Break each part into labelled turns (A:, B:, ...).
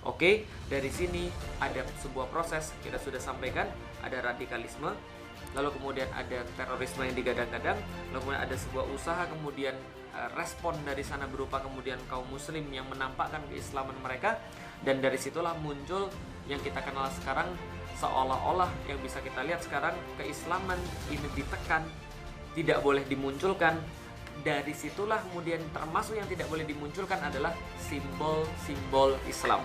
A: Oke, dari sini ada sebuah proses, kita sudah sampaikan, ada radikalisme, lalu kemudian ada terorisme yang digadang-gadang, lalu kemudian ada sebuah usaha, kemudian respon dari sana berupa kemudian kaum muslim yang menampakkan keislaman mereka, dan dari situlah muncul yang kita kenal sekarang, seolah-olah yang bisa kita lihat sekarang, keislaman ini ditekan, tidak boleh dimunculkan. Dari situlah kemudian termasuk yang tidak boleh dimunculkan adalah simbol-simbol Islam.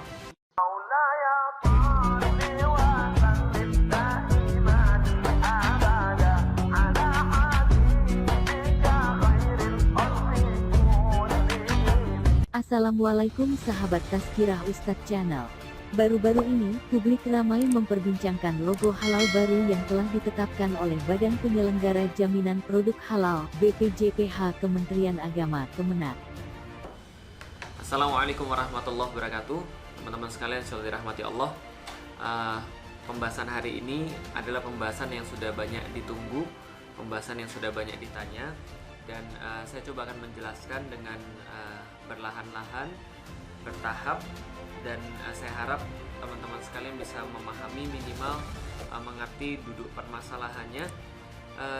B: Assalamualaikum sahabat Tazkirah Ustadz Channel. Baru-baru ini, publik ramai memperbincangkan logo halal baru yang telah ditetapkan oleh Badan Penyelenggara Jaminan Produk Halal (BPJPH) Kementerian Agama Kemenak.
A: Assalamualaikum warahmatullahi wabarakatuh, teman-teman sekalian yang dirahmati Allah. Pembahasan hari ini adalah pembahasan yang sudah banyak ditunggu, pembahasan yang sudah banyak ditanya, dan saya coba akan menjelaskan dengan berlahan-lahan, bertahap, dan saya harap teman-teman sekalian bisa memahami, minimal mengerti duduk permasalahannya,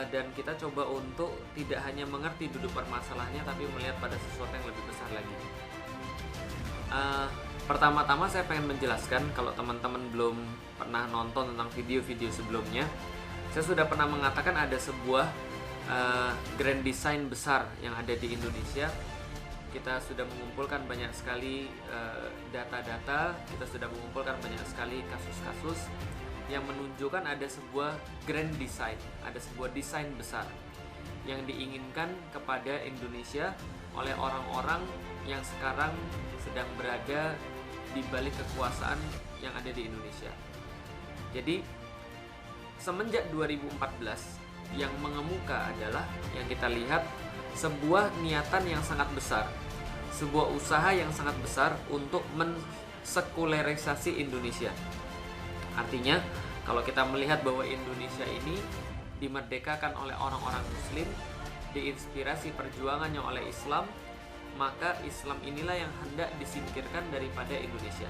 A: dan kita coba untuk tidak hanya mengerti duduk permasalahannya tapi melihat pada sesuatu yang lebih besar lagi. Pertama-tama saya pengen menjelaskan, kalau teman-teman belum pernah nonton tentang video-video sebelumnya, saya sudah pernah mengatakan ada sebuah grand design besar yang ada di Indonesia. Kita sudah mengumpulkan banyak sekali data-data, kita sudah mengumpulkan banyak sekali kasus-kasus yang menunjukkan ada sebuah grand design, ada sebuah desain besar yang diinginkan kepada Indonesia oleh orang-orang yang sekarang sedang berada di balik kekuasaan yang ada di Indonesia. Jadi semenjak 2014 yang mengemuka adalah yang kita lihat sebuah niatan yang sangat besar, sebuah usaha yang sangat besar untuk mensekularisasi Indonesia. Artinya, kalau kita melihat bahwa Indonesia ini dimerdekakan oleh orang-orang Muslim, diinspirasi perjuangannya oleh Islam, maka Islam inilah yang hendak disingkirkan daripada Indonesia.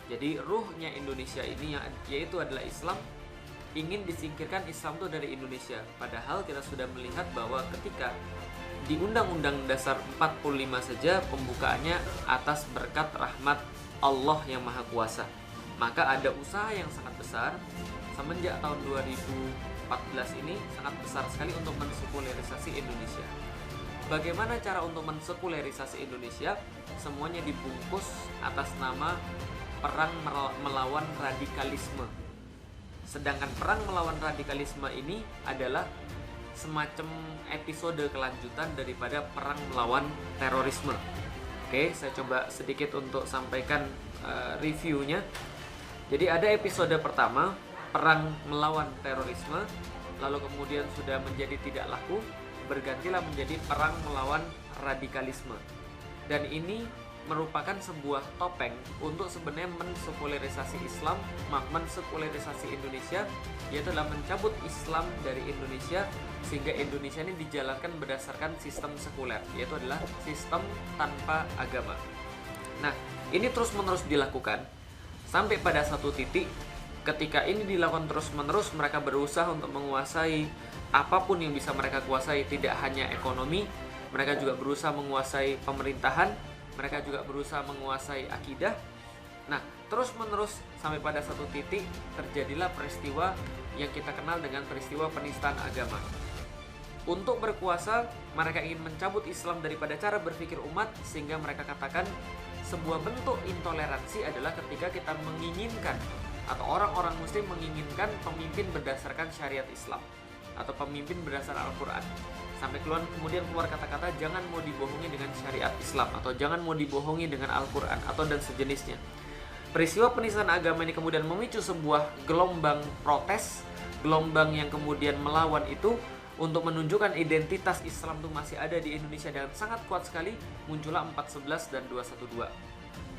A: Jadi ruhnya Indonesia ini yaitu adalah Islam, ingin disingkirkan Islam itu dari Indonesia. Padahal kita sudah melihat bahwa ketika di Undang-Undang Dasar 45 saja pembukaannya atas berkat rahmat Allah yang Maha Kuasa. Maka ada usaha yang sangat besar semenjak tahun 2014 ini, sangat besar sekali untuk mensekularisasi Indonesia. Bagaimana cara untuk mensekularisasi Indonesia? Semuanya dibungkus atas nama perang melawan radikalisme. Sedangkan perang melawan radikalisme ini adalah semacam episode kelanjutan daripada perang melawan terorisme. Oke, saya coba sedikit untuk sampaikan reviewnya. Jadi ada episode pertama, perang melawan terorisme, lalu kemudian sudah menjadi tidak laku, bergantilah menjadi perang melawan radikalisme. Dan ini merupakan sebuah topeng untuk sebenarnya mensekularisasi Islam, mensekularisasi Indonesia, yaitu adalah mencabut Islam dari Indonesia sehingga Indonesia ini dijalankan berdasarkan sistem sekuler, yaitu adalah sistem tanpa agama. Nah, ini terus-menerus dilakukan sampai pada satu titik. Ketika ini dilakukan terus-menerus, mereka berusaha untuk menguasai apapun yang bisa mereka kuasai, tidak hanya ekonomi, mereka juga berusaha menguasai pemerintahan, mereka juga berusaha menguasai akidah. Nah, terus-menerus sampai pada satu titik terjadilah peristiwa yang kita kenal dengan peristiwa penistaan agama. Untuk berkuasa, mereka ingin mencabut Islam daripada cara berpikir umat, sehingga mereka katakan sebuah bentuk intoleransi adalah ketika kita menginginkan atau orang-orang muslim menginginkan pemimpin berdasarkan syariat Islam atau pemimpin berdasarkan Al-Quran. Sampai kemudian keluar kata-kata jangan mau dibohongi dengan syariat Islam atau jangan mau dibohongi dengan Al-Quran atau dan sejenisnya. Peristiwa penistaan agama ini kemudian memicu sebuah gelombang protes, gelombang yang kemudian melawan itu untuk menunjukkan identitas Islam itu masih ada di Indonesia dengan sangat kuat sekali. Muncullah 411 dan 212.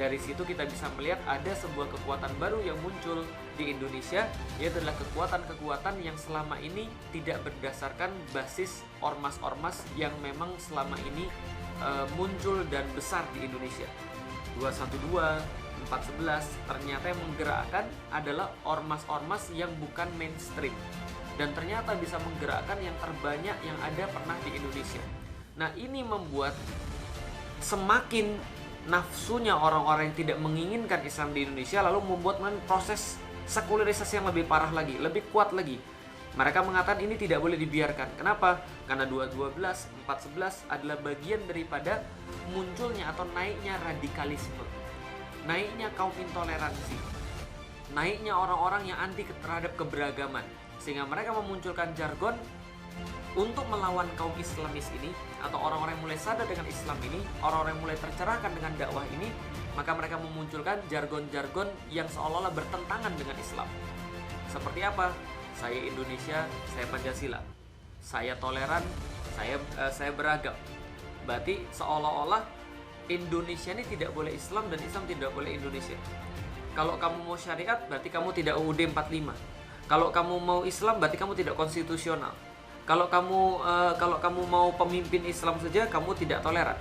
A: Dari situ kita bisa melihat ada sebuah kekuatan baru yang muncul di Indonesia, yaitu adalah kekuatan-kekuatan yang selama ini tidak berdasarkan basis ormas-ormas yang memang selama ini muncul dan besar di Indonesia. 212, 411 ternyata yang menggerakkan adalah ormas-ormas yang bukan mainstream, dan ternyata bisa menggerakkan yang terbanyak yang ada pernah di Indonesia. Nah, ini membuat semakin nafsunya orang-orang yang tidak menginginkan Islam di Indonesia, lalu membuat proses sekularisasi yang lebih parah lagi, lebih kuat lagi. Mereka mengatakan ini tidak boleh dibiarkan. Kenapa? Karena 212, 411 adalah bagian daripada munculnya atau naiknya radikalisme, naiknya kaum intoleransi, naiknya orang-orang yang anti terhadap keberagaman, sehingga mereka memunculkan jargon untuk melawan kaum Islamis ini, atau orang-orang yang mulai sadar dengan Islam ini, orang-orang yang mulai tercerahkan dengan dakwah ini, maka mereka memunculkan jargon-jargon yang seolah-olah bertentangan dengan Islam. Seperti apa? Saya Indonesia, saya Pancasila, saya toleran, saya beragam. Berarti seolah-olah Indonesia ini tidak boleh Islam dan Islam tidak boleh Indonesia. Kalau kamu mau syariat, berarti kamu tidak UUD 45. Kalau kamu mau Islam, berarti kamu tidak konstitusional. Kalau kamu mau pemimpin Islam saja, kamu tidak toleran.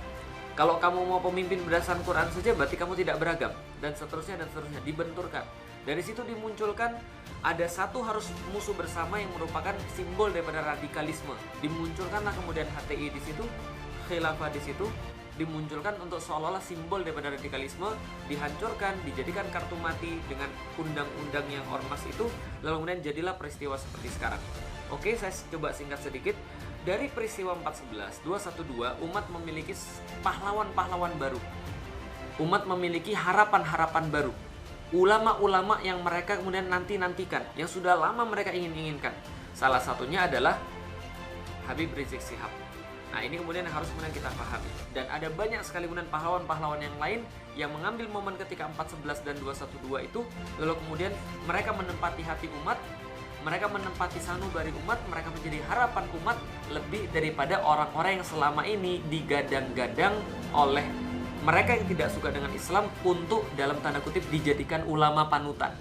A: Kalau kamu mau pemimpin berdasarkan Quran saja, berarti kamu tidak beragam, dan seterusnya, dibenturkan. Dari situ dimunculkan ada satu harus musuh bersama yang merupakan simbol daripada radikalisme. Dimunculkanlah kemudian HTI di situ, khilafah di situ, dimunculkan untuk seolah-olah simbol daripada radikalisme, dihancurkan, dijadikan kartu mati dengan undang-undang yang ormas itu, lalu kemudian jadilah peristiwa seperti sekarang. Oke, saya coba singkat sedikit. Dari peristiwa 411, 212, umat memiliki pahlawan-pahlawan baru. Umat memiliki harapan-harapan baru. Ulama-ulama yang mereka kemudian nantikan, yang sudah lama mereka inginkan. Salah satunya adalah Habib Rizik Syihab. Nah, ini kemudian yang harus kita pahami. Dan ada banyak sekali kemudian pahlawan-pahlawan yang lain yang mengambil momen ketika 411 dan 212 itu, lalu kemudian mereka menempati hati umat, mereka menempati sanubari umat, mereka menjadi harapan umat lebih daripada orang-orang yang selama ini digadang-gadang oleh mereka yang tidak suka dengan Islam untuk dalam tanda kutip dijadikan ulama panutan.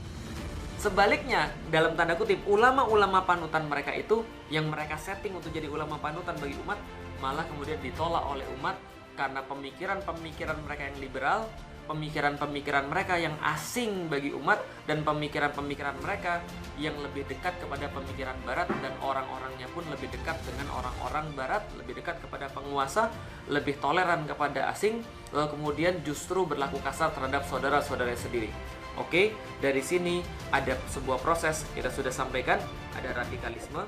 A: Sebaliknya, dalam tanda kutip, ulama-ulama panutan mereka itu yang mereka setting untuk jadi ulama panutan bagi umat, malah kemudian ditolak oleh umat karena pemikiran-pemikiran mereka yang liberal, pemikiran-pemikiran mereka yang asing bagi umat, dan pemikiran-pemikiran mereka yang lebih dekat kepada pemikiran barat, dan orang-orangnya pun lebih dekat dengan orang-orang barat, lebih dekat kepada penguasa, lebih toleran kepada asing, lalu kemudian justru berlaku kasar terhadap saudara-saudara sendiri. Oke, dari sini ada sebuah proses, kita sudah sampaikan, ada radikalisme,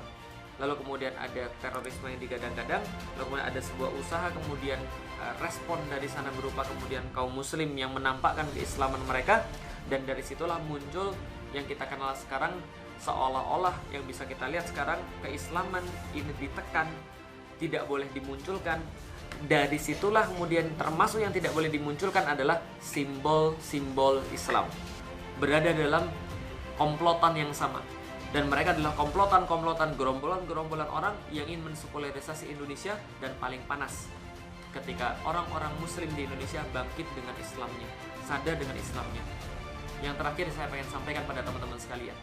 A: lalu kemudian ada terorisme yang digadang-gadang, lalu kemudian ada sebuah usaha, kemudian respon dari sana berupa kemudian kaum muslim yang menampakkan keislaman mereka, dan dari situlah muncul yang kita kenal sekarang, seolah-olah yang bisa kita lihat sekarang, keislaman ini ditekan, tidak boleh dimunculkan. Dari situlah kemudian termasuk yang tidak boleh dimunculkan adalah simbol-simbol Islam berada dalam komplotan yang sama, dan mereka adalah komplotan-komplotan, gerombolan-gerombolan orang yang ingin mensekularisasi Indonesia. Dan paling panas ketika orang-orang muslim di Indonesia bangkit dengan Islamnya, sadar dengan Islamnya. Yang terakhir saya pengen sampaikan pada teman-teman sekalian,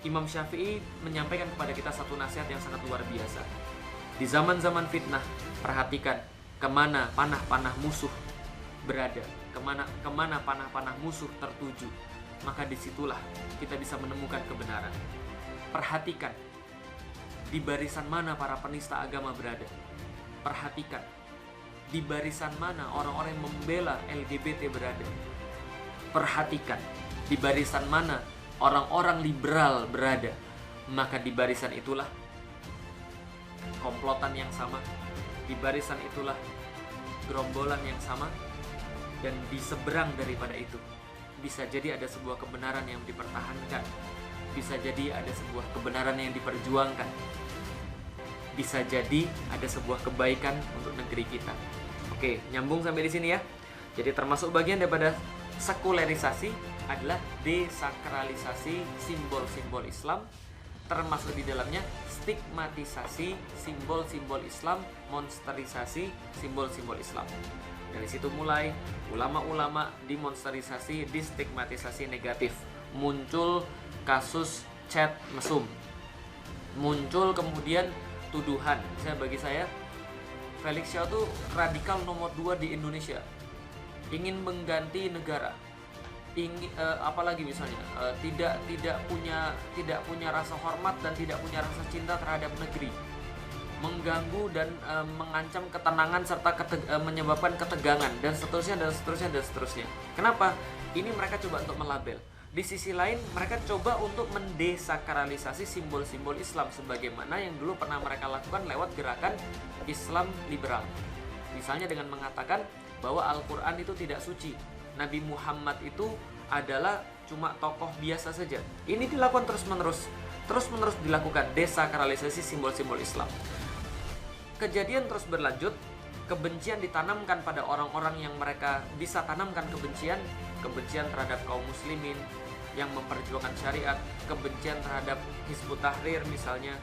A: Imam Syafi'i menyampaikan kepada kita satu nasihat yang sangat luar biasa. Di zaman-zaman fitnah, perhatikan kemana panah-panah musuh berada, kemana panah-panah musuh tertuju, maka disitulah kita bisa menemukan kebenaran. Perhatikan di barisan mana para penista agama berada. Perhatikan di barisan mana orang-orang yang membela LGBT berada. Perhatikan di barisan mana orang-orang liberal berada. Maka di barisan itulah komplotan yang sama, di barisan itulah gerombolan yang sama, dan di seberang daripada itu bisa jadi ada sebuah kebenaran yang dipertahankan, bisa jadi ada sebuah kebenaran yang diperjuangkan, bisa jadi ada sebuah kebaikan untuk negeri kita. Oke, nyambung sampai di sini ya. Jadi termasuk bagian daripada sekularisasi adalah desakralisasi simbol-simbol Islam, termasuk di dalamnya stigmatisasi simbol-simbol Islam, monsterisasi simbol-simbol Islam. Dari situ mulai ulama-ulama dimonsterisasi, distigmatisasi negatif. Muncul kasus chat mesum. Muncul kemudian tuduhan. Bagi saya Felix Shaw itu radikal nomor 2 di Indonesia. Ingin mengganti negara. apalagi misalnya tidak punya rasa hormat dan tidak punya rasa cinta terhadap negeri, mengganggu dan mengancam ketenangan serta menyebabkan ketegangan dan seterusnya dan seterusnya dan seterusnya. Kenapa? Ini mereka coba untuk melabel. Di sisi lain mereka coba untuk mendesakralisasi simbol-simbol Islam sebagaimana yang dulu pernah mereka lakukan lewat gerakan Islam liberal. Misalnya dengan mengatakan bahwa Al-Quran itu tidak suci, Nabi Muhammad itu adalah cuma tokoh biasa saja. Ini dilakukan terus-menerus dilakukan desakralisasi simbol-simbol Islam. Kejadian terus berlanjut, kebencian ditanamkan pada orang-orang yang mereka bisa tanamkan kebencian terhadap kaum muslimin yang memperjuangkan syariat, kebencian terhadap Hizbut Tahrir misalnya,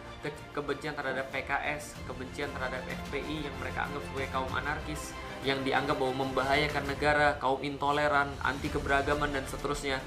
A: kebencian terhadap PKS, kebencian terhadap FPI yang mereka anggap sebagai kaum anarkis, yang dianggap bahwa membahayakan negara, kaum intoleran, anti keberagaman dan seterusnya.